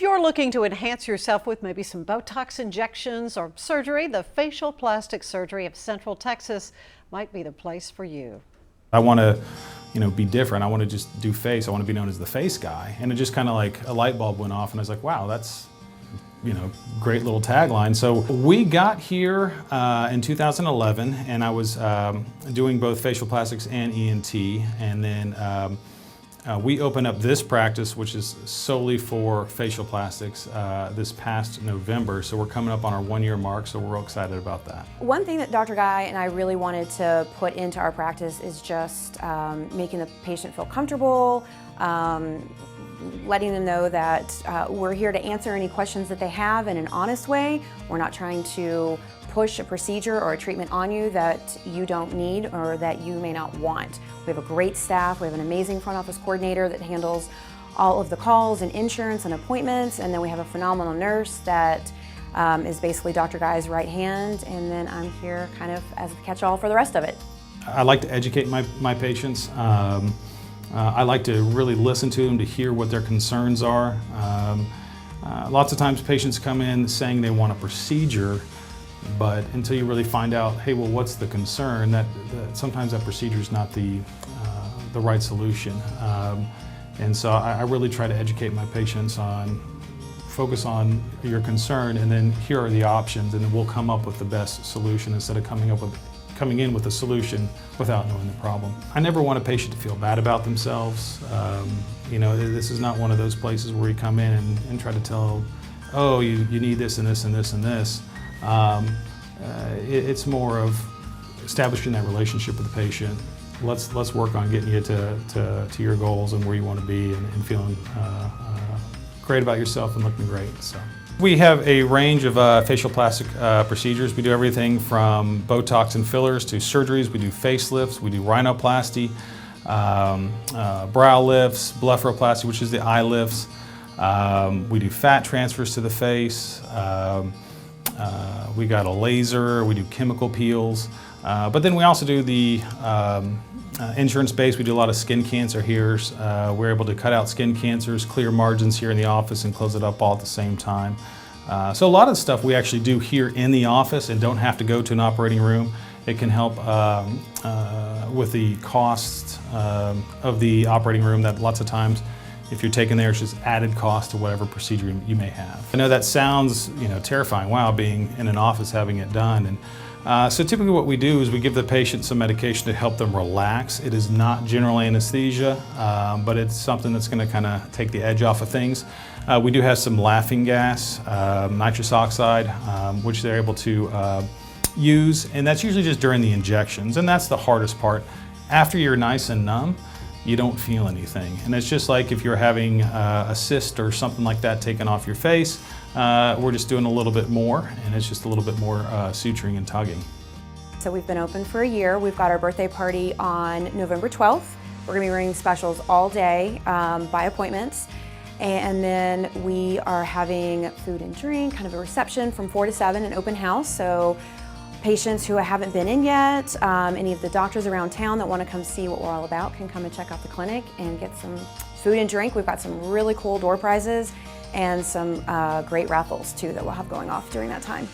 If you're looking to enhance yourself with maybe some Botox injections or surgery, the Facial Plastic Surgery of Central Texas might be the place for you. I want to, be different. I want to just do face. I want to be known as the face guy. And it just kind of like a light bulb went off and I was like, wow, that's, great little tagline. So we got here in 2011 and I was doing both facial plastics and ENT. And then we opened up this practice, which is solely for facial plastics, this past November. So we're coming up on our 1-year mark, so we're real excited about that. One thing that Dr. Guy and I really wanted to put into our practice is just making the patient feel comfortable, letting them know that we're here to answer any questions that they have in an honest way. We're not trying to push a procedure or a treatment on you that you don't need or that you may not want. We have a great staff. We have an amazing front office coordinator that handles all of the calls and insurance and appointments, and then we have a phenomenal nurse that is basically Dr. Guy's right hand, and then I'm here kind of as the catch-all for the rest of it. I like to educate my patients. I like to really listen to them to hear what their concerns are. Lots of times patients come in saying they want a procedure, but until you really find out, hey, well, what's the concern? Sometimes that procedure is not the right solution. And so I really try to educate my patients on, focus on your concern, and then here are the options, and then we'll come up with the best solution instead of coming in with a solution without knowing the problem. I never want a patient to feel bad about themselves. This is not one of those places where you come in and try to tell, oh, you need this and this and this and this. It's more of establishing that relationship with the patient. Let's work on getting you to your goals and where you want to be and feeling great about yourself and looking great. So we have a range of facial plastic procedures. We do everything from Botox and fillers to surgeries. We do facelifts, we do rhinoplasty, brow lifts, blepharoplasty, which is the eye lifts. We do fat transfers to the face. We got a laser, we do chemical peels, but then we also do the insurance base. We do a lot of skin cancer here. We're able to cut out skin cancers, clear margins here in the office and close it up all at the same time. So a lot of the stuff we actually do here in the office and don't have to go to an operating room. It can help with the cost of the operating room that lots of times if you're taking there, it's just added cost to whatever procedure you may have. I know that sounds, terrifying. Wow, being in an office having it done. And so typically what we do is we give the patient some medication to help them relax. It is not general anesthesia, but it's something that's going to kind of take the edge off of things. We do have some laughing gas, nitrous oxide, which they're able to use, and that's usually just during the injections, and that's the hardest part. After you're nice and numb, you don't feel anything. And it's just like if you're having a cyst or something like that taken off your face, we're just doing a little bit more, and it's just a little bit more suturing and tugging. So we've been open for a year. We've got our birthday party on November 12th. We're gonna be running specials all day by appointments. And then we are having food and drink, kind of a reception from 4 to 7, an open house. So patients who haven't been in yet, any of the doctors around town that want to come see what we're all about can come and check out the clinic and get some food and drink. We've got some really cool door prizes and some great raffles too that we'll have going off during that time.